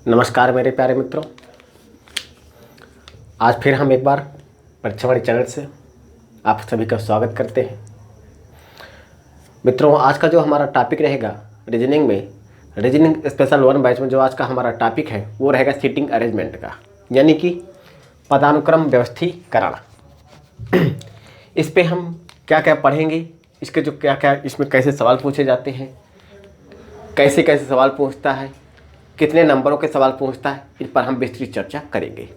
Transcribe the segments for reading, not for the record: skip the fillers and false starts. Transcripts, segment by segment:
नमस्कार मेरे प्यारे मित्रों। आज फिर हम एक बार परीक्षावाणी चैनल से आप सभी का स्वागत करते हैं। मित्रों, आज का जो हमारा टॉपिक रहेगा रीजनिंग स्पेशल 1 बैच में जो आज का हमारा टॉपिक है वो रहेगा सीटिंग अरेंजमेंट का, यानी कि पदानुक्रम व्यवस्थीकरण। इस पे हम क्या क्या पढ़ेंगे, इसके जो क्या क्या इसमें कैसे सवाल पूछे जाते हैं, कैसे कैसे सवाल पूछता है, कितने नंबरों के सवाल पूछता है, इन पर हम विस्तृत चर्चा करेंगे।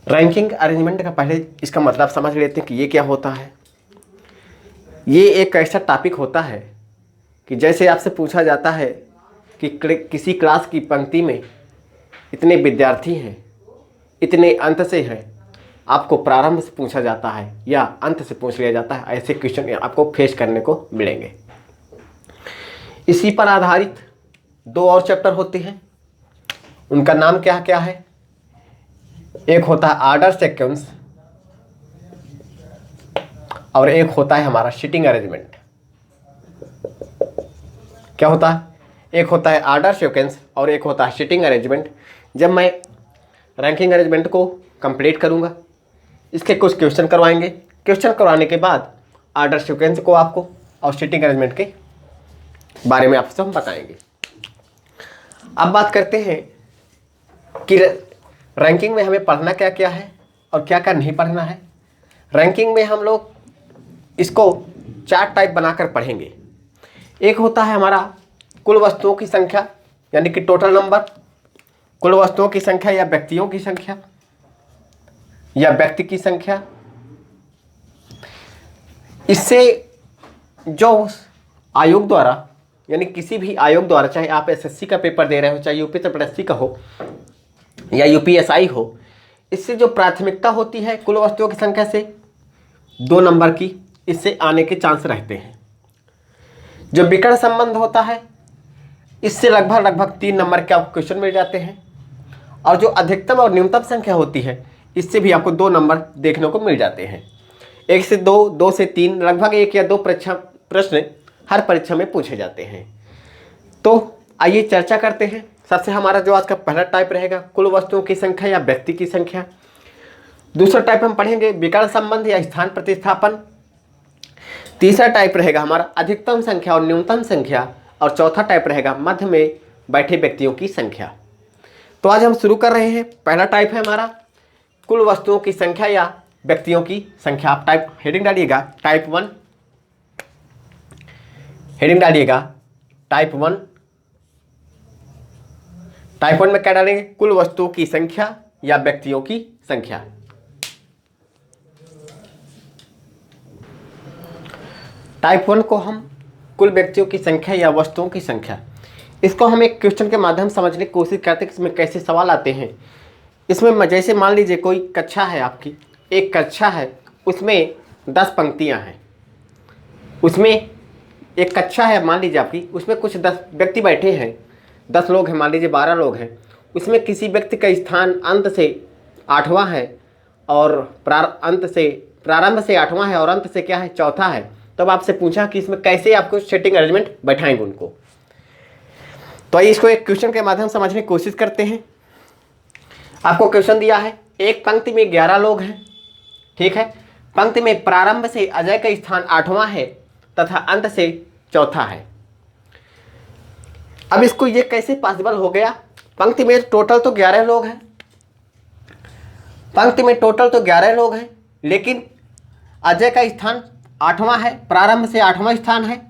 रैंकिंग अरेंजमेंट का पहले इसका मतलब समझ लेते हैं कि ये क्या होता है। ये एक ऐसा टॉपिक होता है कि जैसे आपसे पूछा जाता है कि किसी क्लास की पंक्ति में इतने विद्यार्थी हैं, इतने अंत से हैं, आपको प्रारंभ से पूछा जाता है या अंत से पूछ लिया जाता है, ऐसे क्वेश्चन आपको फेस करने को मिलेंगे। इसी पर आधारित 2 और चैप्टर होते हैं, उनका नाम क्या क्या है। एक होता है आर्डर सीक्वेंस और एक होता है हमारा सीटिंग अरेंजमेंट। क्या होता है? एक होता है आर्डर सीक्वेंस और एक होता है सीटिंग अरेंजमेंट। जब मैं रैंकिंग अरेंजमेंट को कंप्लीट करूंगा, इसके कुछ क्वेश्चन करवाएंगे। क्वेश्चन करवाने के बाद आर्डर सीक्वेंस को आपको और सीटिंग अरेंजमेंट के बारे में आपसे हम बताएंगे। अब बात करते हैं कि रैंकिंग में हमें पढ़ना क्या क्या है और क्या क्या नहीं पढ़ना है। रैंकिंग में हम लोग इसको 4 टाइप बनाकर पढ़ेंगे। एक होता है हमारा कुल वस्तुओं की संख्या, यानी कि टोटल नंबर, कुल वस्तुओं की संख्या या व्यक्तियों की संख्या या व्यक्ति की संख्या। इससे जो आयोग द्वारा, यानी किसी भी आयोग द्वारा, चाहे आप एसएससी का पेपर दे रहे हो, चाहे यूपीएससी का हो या यूपीएसआई हो, इससे जो प्राथमिकता होती है कुल वस्तुओं की संख्या से 2 नंबर की, इससे आने के चांस रहते हैं। जो विकर्ण संबंध होता है इससे लगभग 3 नंबर के आपको क्वेश्चन मिल जाते हैं। और जो अधिकतम और न्यूनतम संख्या होती है इससे भी आपको 2 नंबर देखने को मिल जाते हैं। 1 से 2, 2 से 3, लगभग 1 या 2 प्रश्न हर परीक्षा में पूछे जाते हैं। तो आइए चर्चा करते हैं। सबसे हमारा जो आज का पहला टाइप रहेगा कुल वस्तुओं की संख्या या व्यक्ति की संख्या। दूसरा टाइप हम पढ़ेंगे विकर्ण संबंध या स्थान प्रतिस्थापन। तीसरा टाइप रहेगा हमारा अधिकतम संख्या और न्यूनतम संख्या। और चौथा टाइप रहेगा मध्य में बैठे व्यक्तियों की संख्या। तो आज हम शुरू कर रहे हैं। पहला टाइप है हमारा कुल वस्तुओं की संख्या या व्यक्तियों की संख्या। आप टाइप हेडिंग डालिएगा टाइप 1, हेडिंग डालिएगा टाइप 1। टाइप 1 में क्या डालेंगे? कुल वस्तुओं की संख्या या व्यक्तियों की संख्या। टाइप 1 को हम कुल व्यक्तियों की संख्या या वस्तुओं की संख्या, इसको हम एक क्वेश्चन के माध्यम समझने की कोशिश करते हैं कि इसमें कैसे सवाल आते हैं। इसमें जैसे मान लीजिए कोई कक्षा है, आपकी एक कक्षा है, उसमें 10 पंक्तियां हैं। उसमें एक कक्षा है मान लीजिए आपकी, उसमें कुछ 10 व्यक्ति बैठे हैं, 10 लोग हैं, मान लीजिए 12 लोग हैं। उसमें किसी व्यक्ति का स्थान अंत से 8वां है और प्रारंभ से 8वां है और अंत से क्या है, चौथा है। तब आपसे पूछा कि इसमें कैसे आपको सेटिंग अरेंजमेंट बैठाएंगे उनको। तो आइए इसको एक क्वेश्चन के माध्यम समझने की कोशिश करते हैं। आपको क्वेश्चन दिया है, एक पंक्ति में 11 लोग हैं, ठीक है। पंक्ति में प्रारंभ से अजय का स्थान 8वां है तथा अंत से चौथा है। अब इसको ये कैसे पॉसिबल हो गया? पंक्ति में टोटल तो 11 लोग हैं, पंक्ति में टोटल तो 11 लोग हैं, लेकिन अजय का स्थान 8वां है, प्रारंभ से 8वां स्थान है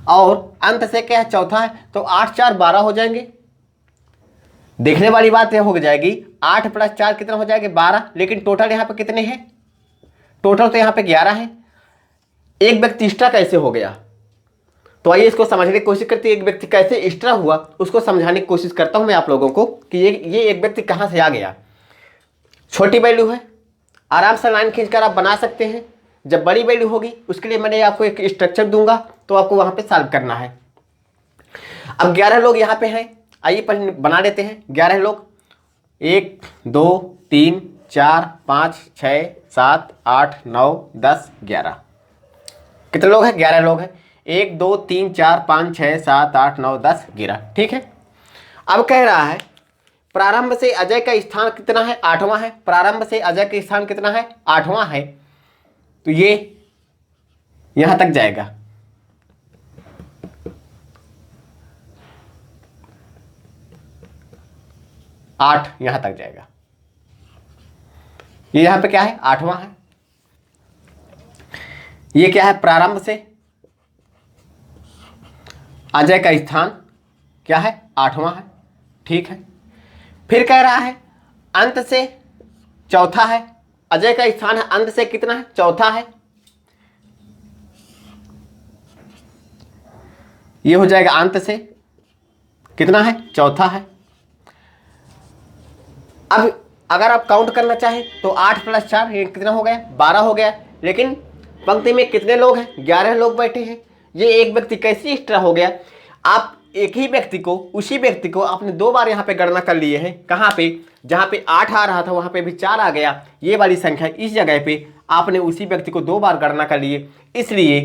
और अंत से क्या है, चौथा है। तो 8 4 12 हो जाएंगे। देखने वाली बात यह हो जाएगी 8 + 4 कितना हो जाएगा, 12। लेकिन टोटल यहाँ पे कितने हैं? टोटल तो यहाँ पे 11 है। एक व्यक्ति एक्स्ट्रा कैसे हो गया? तो आइए इसको समझने की कोशिश करते हैं। एक व्यक्ति कैसे एक्स्ट्रा हुआ उसको समझाने की कोशिश करता हूं मैं आप लोगों को कि ये एक व्यक्ति कहां से आ गया। छोटी वैल्यू है, आराम से लाइन खींचकर आप बना सकते हैं। जब बड़ी वैल्यू होगी उसके लिए मैंने आपको एक स्ट्रक्चर दूंगा, तो आपको वहां पे सॉल्व करना है। अब 11 लोग यहाँ पे हैं, आइए बना लेते हैं 11 लोग। 1 2 3 4 5 6 7 8 9 10 11। कितने लोग हैं? 11 लोग हैं। 1 2 3 4 5 6 7 8 9 10 11, ठीक है। अब कह रहा है प्रारंभ से अजय का स्थान कितना है, 8वां है। प्रारंभ से अजय का स्थान कितना है, 8वां है। तो ये यहां तक जाएगा। आठ यहां तक जाएगा। ये यहां पे क्या है, 8वां है। ये क्या है, प्रारंभ से अजय का स्थान क्या है, 8वां है। ठीक है। फिर कह रहा है अंत से चौथा है। अजय का स्थान है अंत से कितना है, चौथा है। ये हो जाएगा अंत से कितना है, चौथा है। अब अगर आप काउंट करना चाहें तो 8 + 4 ये कितना हो गया, 12 हो गया। लेकिन पंक्ति में कितने लोग हैं, 11 लोग बैठे हैं। ये एक व्यक्ति कैसे एक्स्ट्रा हो गया। आप एक ही व्यक्ति को, उसी व्यक्ति को आपने 2 बार यहाँ पे गणना कर लिए हैं। कहाँ पे, जहाँ पे 8 आ रहा था वहाँ पे भी 4 आ गया। ये वाली संख्या इस जगह पे आपने उसी व्यक्ति को 2 बार गणना कर लिए, इसलिए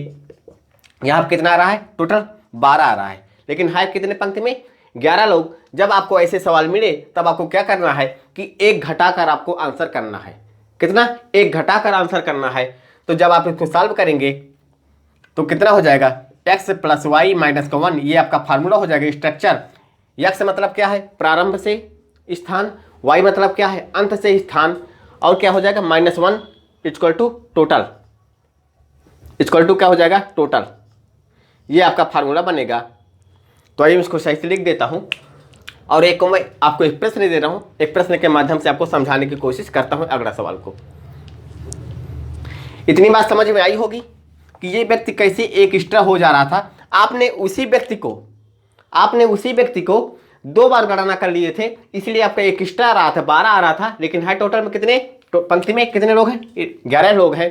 यहाँ पे कितना आ रहा है, टोटल 12 आ रहा है। लेकिन है कितने पंक्ति में, 11 लोग। जब आपको ऐसे सवाल मिले तब आपको क्या करना है कि 1 घटाकर आपको आंसर करना है। कितना, 1 घटाकर आंसर करना है। तो जब आप इसको सॉल्व करेंगे तो कितना हो जाएगा, x + y - 1। ये आपका फार्मूला हो जाएगा स्ट्रक्चर। x मतलब क्या है, प्रारंभ से स्थान, y मतलब क्या है, अंत से स्थान, और क्या हो जाएगा -1 = टोटल, इक्वल टू क्या हो जाएगा, टोटल। ये आपका फार्मूला बनेगा। तो आइए इसको सही से लिख देता हूँ। और एक को मैं आपको एक प्रश्न दे रहा हूँ, एक प्रश्न के माध्यम से आपको समझाने की कोशिश करता हूँ अगला सवाल को। इतनी बात समझ में आई होगी कि ये व्यक्ति कैसे एक एक्स्ट्रा हो जा रहा था। आपने उसी व्यक्ति को 2 बार गणना कर लिए थे, इसलिए आपका एक एक्स्ट्रा आ रहा था, 12 आ रहा था। लेकिन है टोटल में कितने, पंक्ति में कितने लोग हैं, 11 लोग हैं।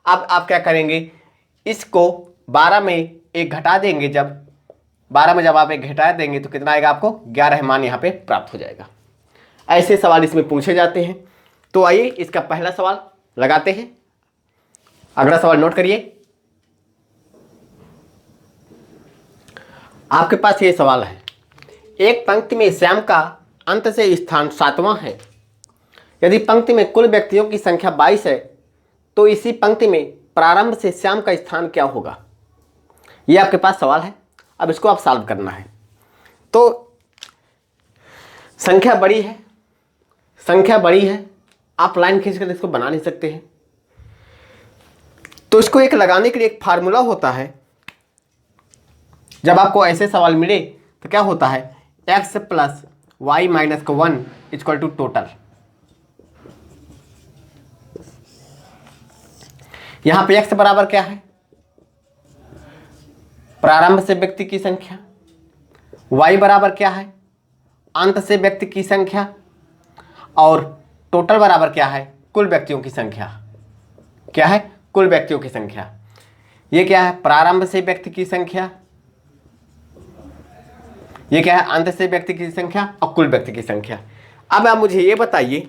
अब आप क्या करेंगे, इसको 12 में 1 घटा देंगे। जब 12 में जब आप 1 घटा देंगे तो कितना आएगा, आपको 11 मान यहाँ पे प्राप्त हो जाएगा। ऐसे सवाल इसमें पूछे जाते हैं। तो आइए इसका पहला सवाल लगाते हैं। अगला सवाल नोट करिए। आपके पास ये सवाल है, एक पंक्ति में श्याम का अंत से स्थान 7वां है। यदि पंक्ति में कुल व्यक्तियों की संख्या 22 है तो इसी पंक्ति में प्रारंभ से श्याम का स्थान क्या होगा। ये आपके पास सवाल है। अब इसको आप सॉल्व करना है। तो संख्या बड़ी है, आप लाइन खींचकर इसको बना नहीं सकते हैं। तो इसको एक लगाने के लिए एक फार्मूला होता है। जब आपको ऐसे सवाल मिले तो क्या होता है, x + y - 1 = टोटल। यहां पे x बराबर क्या है, प्रारंभ से व्यक्ति की संख्या, y बराबर क्या है, अंत से व्यक्ति की संख्या, और टोटल बराबर क्या है, कुल व्यक्तियों की संख्या। क्या है, कुल व्यक्तियों की संख्या। ये क्या है, प्रारंभ से व्यक्ति की संख्या, ये क्या है, अंत से व्यक्ति की संख्या और कुल व्यक्ति की संख्या। अब आप मुझे ये बताइए,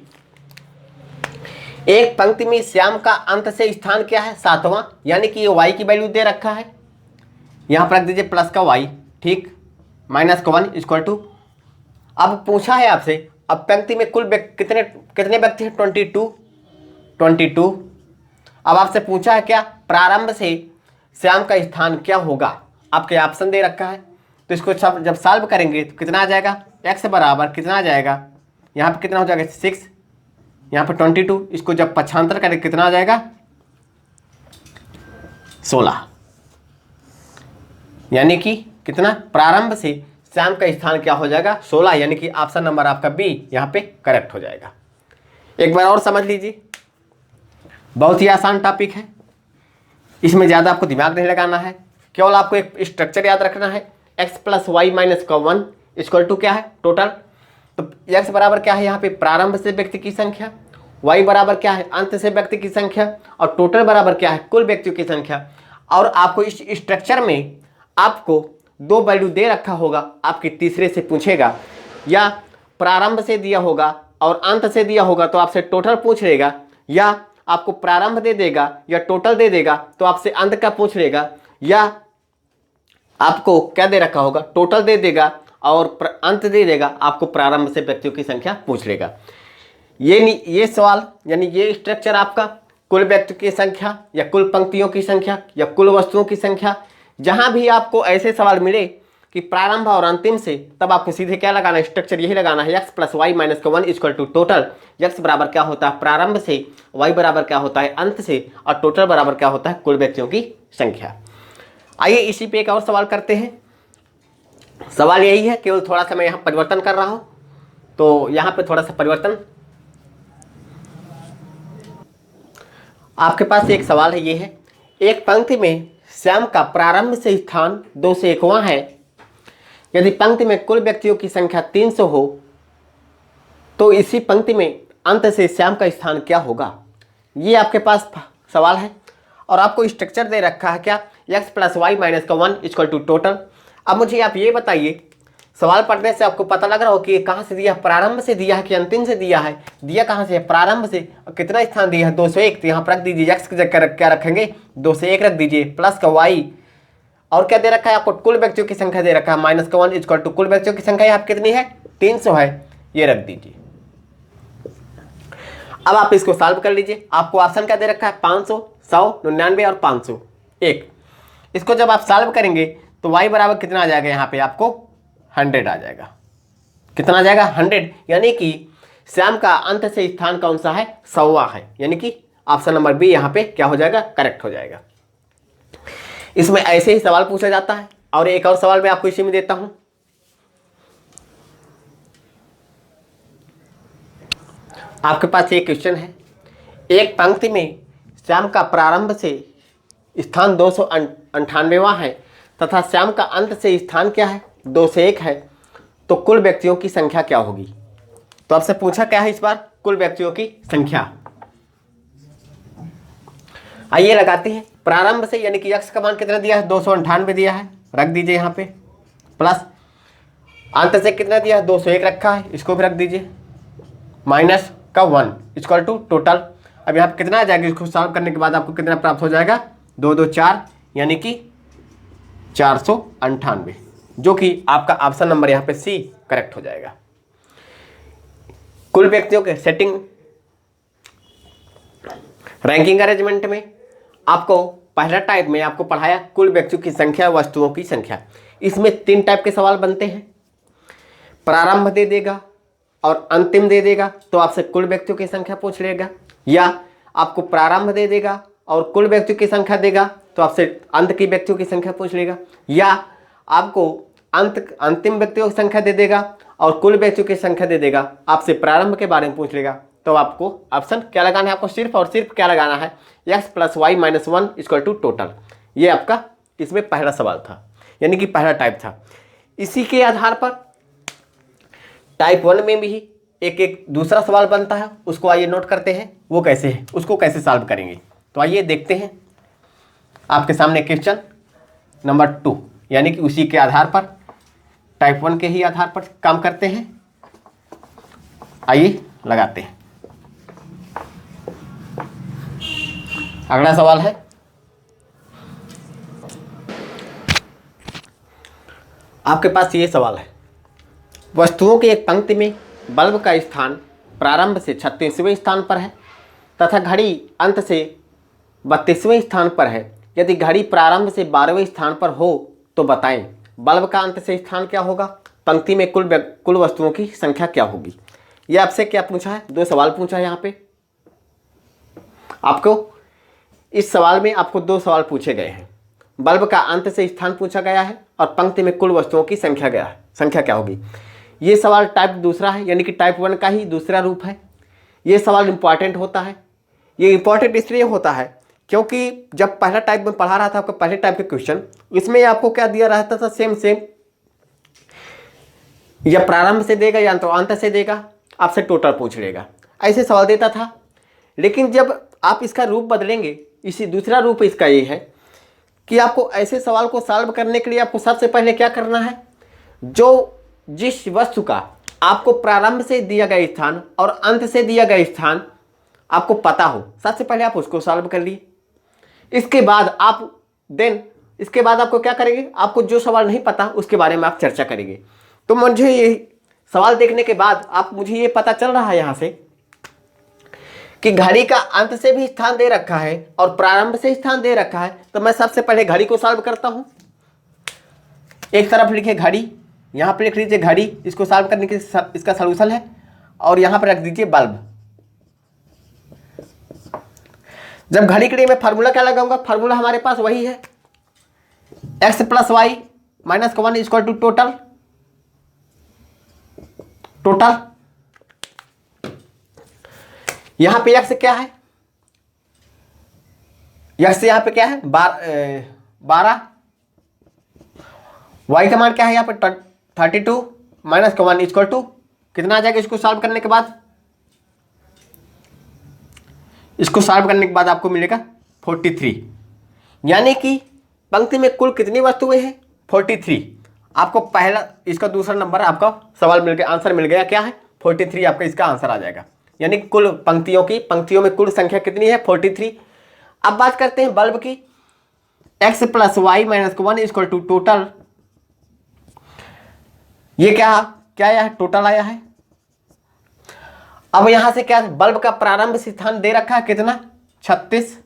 एक पंक्ति में श्याम का अंत से स्थान क्या है, 7वां, यानी कि ये y की वैल्यू दे रखा है। यहां पर रख दीजिए प्लस का y, ठीक, -1 = अब पूछा है आपसे, अब पंक्ति में कुल कितने व्यक्ति हैं, 22। अब आपसे पूछा है क्या, प्रारंभ से श्याम का स्थान क्या होगा। आपके ऑप्शन दे रखा है। तो इसको जब सॉल्व करेंगे तो कितना आ जाएगा, x बराबर कितना आ जाएगा, यहाँ पे कितना हो जाएगा 6, यहाँ पे 22। इसको जब पक्षांतर करें कितना आ जाएगा, 16। यानी कि कितना, प्रारंभ से श्याम का स्थान क्या हो जाएगा, 16। यानी कि ऑप्शन नंबर आपका बी यहाँ पे करेक्ट हो जाएगा। एक बार और समझ लीजिए, बहुत ही आसान टॉपिक है, इसमें ज़्यादा आपको दिमाग नहीं लगाना है। केवल आपको एक स्ट्रक्चर याद रखना है, x + y - 1 = क्या है, टोटल। तो x बराबर क्या है, यहाँ पे प्रारंभ से व्यक्ति की संख्या, y बराबर क्या है, अंत से व्यक्ति की संख्या, और टोटल बराबर क्या है, कुल व्यक्तियों की संख्या। और आपको इस स्ट्रक्चर में आपको 2 वैल्यू दे रखा होगा, आपके तीसरे से पूछेगा, या प्रारंभ से दिया होगा और अंत से दिया होगा तो आपसे टोटल पूछ लेगा, या आपको प्रारंभ दे देगा या टोटल दे देगा तो आपसे अंत का पूछ लेगा, या आपको क्या दे रखा होगा, टोटल दे देगा और अंत दे देगा, आपको प्रारंभ से व्यक्तियों की संख्या पूछ लेगा। ये सवाल यानी ये स्ट्रक्चर आपका कुल व्यक्तियों की संख्या या कुल पंक्तियों की संख्या या कुल वस्तुओं की संख्या, जहां भी आपको ऐसे सवाल मिले कि प्रारंभ और अंतिम से, तब आपको सीधे क्या लगाना है, स्ट्रक्चर यही लगाना है, x प्लस वाई माइनस का 1 इक्वल टू टोटल। x बराबर क्या होता है प्रारंभ से, y बराबर क्या होता है अंत से, और टोटल बराबर क्या होता है कुल व्यक्तियों की संख्या। आइए इसी पे एक और सवाल करते हैं। सवाल यही है, केवल थोड़ा सा मैं यहाँ परिवर्तन कर रहा हूं, तो यहाँ पे थोड़ा सा परिवर्तन। आपके पास एक सवाल है, ये है, एक पंक्ति में श्याम का प्रारंभ से स्थान 2 से 1वां है। यदि पंक्ति में कुल व्यक्तियों की संख्या 300 हो तो इसी पंक्ति में अंत से श्याम का स्थान क्या होगा। ये आपके पास सवाल है और आपको स्ट्रक्चर दे रखा है क्या, x प्लस वाई माइनस का 1 इक्वल टू टोटल। अब मुझे आप ये बताइए, सवाल पढ़ने से आपको पता लग रहा हो कि कहाँ से दिया, प्रारंभ से दिया है कि अंतिम से दिया है। दिया कहाँ से है, प्रारंभ से, और कितना स्थान दिया है 201, तो यहाँ पर रख दीजिए x की जगह क्या रखेंगे 2 से 1 रख दीजिए, प्लस का y, और क्या दे रखा है आपको कुल व्यक्तियों की संख्या दे रखा है माइनस का 1 इक्वल टू कुल व्यक्तियों की संख्या यहाँ कितनी है 300 है, ये रख दीजिए। अब आप इसको सॉल्व कर लीजिए। आपको ऑप्शन क्या दे रखा है 500, 100, 99 और 500 1। इसको जब आप सॉल्व करेंगे तो y बराबर कितना आ जाएगा, यहाँ पे आपको 100 आ जाएगा। कितना आ जाएगा 100, यानी कि श्याम का अंत से स्थान कौन सा है 100वां है, यानी कि ऑप्शन नंबर बी यहाँ पे क्या हो जाएगा करेक्ट हो जाएगा। इसमें ऐसे ही सवाल पूछा जाता है। और एक और सवाल मैं आपको इसी में देता हूं। आपके पास एक क्वेश्चन है, एक पंक्ति में श्याम का प्रारंभ से स्थान 298वां है तथा श्याम का अंत से स्थान क्या है 2 से 1 है, तो कुल व्यक्तियों की संख्या क्या होगी। तो आपसे पूछा क्या है इस बार, कुल व्यक्तियों की संख्या। आइए लगाते हैं। प्रारंभ से यानी कि x का मान कितना दिया है 298 दिया है, रख दीजिए यहाँ पे, प्लस अंत से कितना दिया है 201 रखा है, इसको भी रख दीजिए, माइनस का 1 इक्वल टू टोटल। अब यहाँ पे कितना आ जाएगा, इसको सॉल्व करने के बाद आपको कितना प्राप्त हो जाएगा 2 2 4, यानी कि 498, जो कि आपका ऑप्शन नंबर यहाँ पे सी करेक्ट हो जाएगा। कुल व्यक्तियों के सेटिंग रैंकिंग अरेंजमेंट में आपको पहला टाइप में आपको पढ़ाया कुल व्यक्तियों की संख्या वस्तुओं की संख्या। इसमें 3 टाइप के सवाल बनते हैं, प्रारंभ दे देगा और अंतिम दे देगा तो आपसे कुल व्यक्तियों की संख्या पूछ लेगा, या आपको प्रारंभ दे देगा और कुल व्यक्तियों की संख्या देगा तो आपसे अंत की व्यक्तियों की संख्या पूछ लेगा, या आपको अंतिम व्यक्तियों की संख्या दे देगा और कुल व्यक्तियों की संख्या दे देगा, आपसे प्रारंभ के बारे में पूछ लेगा। तो आपको ऑप्शन क्या लगाना है, आपको सिर्फ और सिर्फ क्या लगाना है x plus y minus 1 equal to total. ये आपका इसमें पहला सवाल था, यानी कि पहला टाइप था। इसी के आधार पर टाइप 1 में भी एक दूसरा सवाल बनता है, उसको आइए नोट करते हैं वो कैसे है, उसको कैसे सॉल्व करेंगे। तो आइए देखते हैं आपके सामने क्वेश्चन नंबर 2, यानी कि उसी के आधार पर टाइप 1 के ही आधार पर काम करते हैं। आइए लगाते हैं। अगला सवाल है, आपके पास ये सवाल है, वस्तुओं की एक पंक्ति में बल्ब का स्थान प्रारंभ से 36वें स्थान पर है तथा घड़ी अंत से 32वें स्थान पर है। यदि घड़ी प्रारंभ से 12वें स्थान पर हो तो बताएं बल्ब का अंत से स्थान क्या होगा, पंक्ति में कुल वस्तुओं की संख्या क्या होगी। यह आपसे क्या पूछा है, 2 सवाल पूछा है। यहाँ पे आपको इस सवाल में आपको 2 सवाल पूछे गए हैं, बल्ब का अंत से स्थान पूछा गया है और पंक्ति में कुल वस्तुओं की संख्या क्या होगी। ये सवाल टाइप दूसरा है, यानी कि टाइप 1 का ही दूसरा रूप है। ये सवाल इंपॉर्टेंट होता है। ये इंपॉर्टेंट इसलिए होता है क्योंकि जब पहला टाइप में पढ़ा रहा था आपका पहले टाइप के क्वेश्चन, इसमें आपको क्या दिया रहता था, सेम या प्रारंभ से देगा या तो अंत से देगा, आपसे टोटल पूछ लेगा, ऐसे सवाल देता था। लेकिन जब आप इसका रूप बदलेंगे, इसी दूसरा रूप इसका ये है कि आपको ऐसे सवाल को सॉल्व करने के लिए आपको सबसे पहले क्या करना है, जिस वस्तु का आपको प्रारंभ से दिया गया स्थान और अंत से दिया गया स्थान आपको पता हो, सबसे पहले आप उसको सॉल्व कर लिए। इसके बाद आपको क्या करेंगे, आपको जो सवाल नहीं पता उसके बारे में आप चर्चा करेंगे। तो मुझे ये सवाल देखने के बाद आप मुझे ये पता चल रहा है यहाँ से कि घड़ी का अंत से भी स्थान दे रखा है और प्रारंभ से स्थान दे रखा है। तो मैं सबसे पहले घड़ी को सॉल्व करता हूँ। एक तरफ लिखे घड़ी, यहाँ पर लिख लीजिए घड़ी, इसको सॉल्व करने के इसका सलूशन है, और यहाँ पर रख दीजिए बल्ब। जब घड़ी के लिए मैं फार्मूला क्या लगाऊंगा, फार्मूला हमारे पास वही है, x + y - 1 = टोटल। यहां पे x क्या है, x यहाँ पे क्या है 12, y का मान क्या है यहाँ पे 32 - 1 = कितना आ जाएगा। इसको सॉल्व करने के बाद, आपको मिलेगा 43। यानी कि पंक्ति में कुल कितनी वस्तुएं हैं 43। आपको पहला, इसका दूसरा नंबर आपका सवाल मिल गया, आंसर मिल गया, क्या है 43, आपका इसका आंसर आ जाएगा। यानी कुल पंक्तियों में कुल संख्या कितनी है 43। अब बात करते हैं बल्ब की, x + y - 1 = टोटल। ये क्या आया है, टोटल आया है। अब यहां से क्या, बल्ब का प्रारंभ स्थान दे रखा है कितना 36,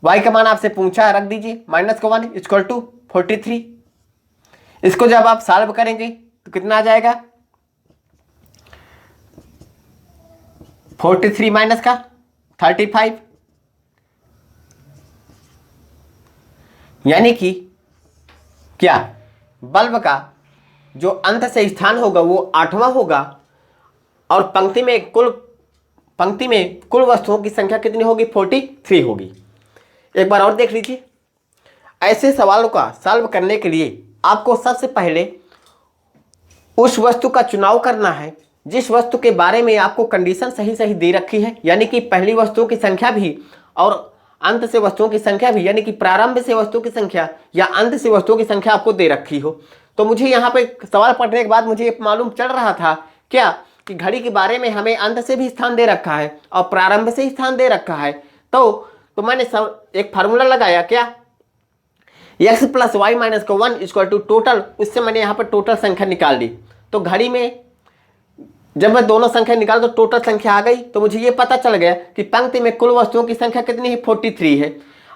y का मान आपसे पूछा है, रख दीजिए -1 = 43। इसको जब आप सॉल्व करेंगे तो कितना आ जाएगा 43 माइनस का 35। यानी कि क्या, बल्ब का जो अंत से स्थान होगा वो 8वां होगा, और पंक्ति में कुल वस्तुओं की संख्या कितनी होगी 43 होगी। एक बार और देख लीजिए। ऐसे सवालों का सॉल्व करने के लिए आपको सबसे पहले उस वस्तु का चुनाव करना है जिस वस्तु के बारे में आपको कंडीशन सही दे रखी है। यानी कि पहली वस्तुओं की संख्या भी और अंत से वस्तुओं की संख्या भी, यानी कि प्रारंभ से वस्तुओं की संख्या या अंत से वस्तुओं की संख्या आपको दे रखी हो। तो मुझे यहाँ पे सवाल पढ़ने के बाद मुझे मालूम चल रहा था क्या, कि घड़ी के बारे में हमें अंत से भी स्थान दे रखा है और प्रारंभ से स्थान दे रखा है। तो मैंने एक फार्मूला लगाया, क्या, x + y - 1 = टोटल। उससे मैंने यहाँ पर टोटल संख्या निकाल ली। तो घड़ी में जब मैं दोनों संख्या निकाल तो टोटल संख्या आ गई। तो मुझे ये पता चल गया कि पंक्ति में कुल वस्तुओं की संख्या कितनी है 43 है।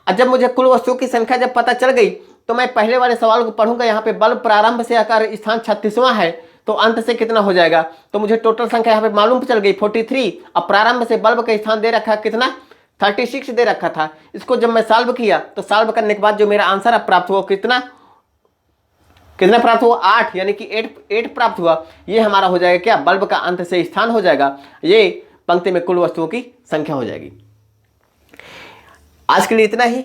और जब मुझे कुल वस्तुओं की संख्या जब पता चल गई तो मैं पहले वाले सवाल को पढ़ूंगा। यहाँ पे बल्ब प्रारंभ से आकर स्थान 36वां है, तो अंत से कितना हो जाएगा। तो मुझे टोटल संख्या यहाँ पे मालूम चल गई 43, और प्रारंभ से बल्ब का स्थान दे रखा कितना 36 दे रखा था। इसको जब मैं सॉल्व किया तो सॉल्व करने के बाद जो मेरा आंसर अब प्राप्त हुआ कितना प्राप्त हुआ 8, यानी कि 8 प्राप्त हुआ। ये हमारा हो जाएगा क्या, बल्ब का अंत से स्थान हो जाएगा, ये पंक्ति में कुल वस्तुओं की संख्या हो जाएगी। आज के लिए इतना ही।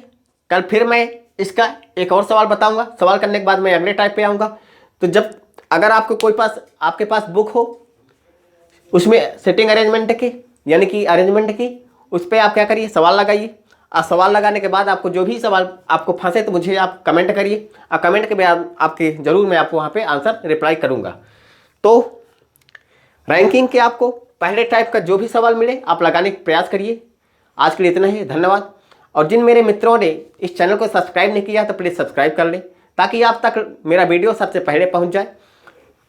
कल फिर मैं इसका एक और सवाल बताऊंगा। सवाल करने के बाद मैं अगले टाइप पे आऊंगा। तो अगर आपके पास बुक हो, उसमें सेटिंग अरेंजमेंट की, यानी कि अरेंजमेंट की, उस पर आप क्या करिए, सवाल लगाइए। और सवाल लगाने के बाद आपको जो भी सवाल आपको फंसे तो मुझे आप कमेंट करिए, और कमेंट के बाद आपके जरूर मैं आपको वहाँ पे आंसर रिप्लाई करूँगा। तो रैंकिंग के आपको पहले टाइप का जो भी सवाल मिले आप लगाने का प्रयास करिए। आज के लिए इतना ही, धन्यवाद। और जिन मेरे मित्रों ने इस चैनल को सब्सक्राइब नहीं किया तो प्लीज़ सब्सक्राइब कर लें, ताकि आप तक मेरा वीडियो सबसे पहले पहुँच जाए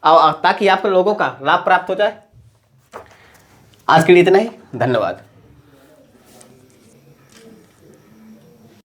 और ताकि आप लोगों का लाभ प्राप्त हो जाए। आज के लिए इतना ही, धन्यवाद।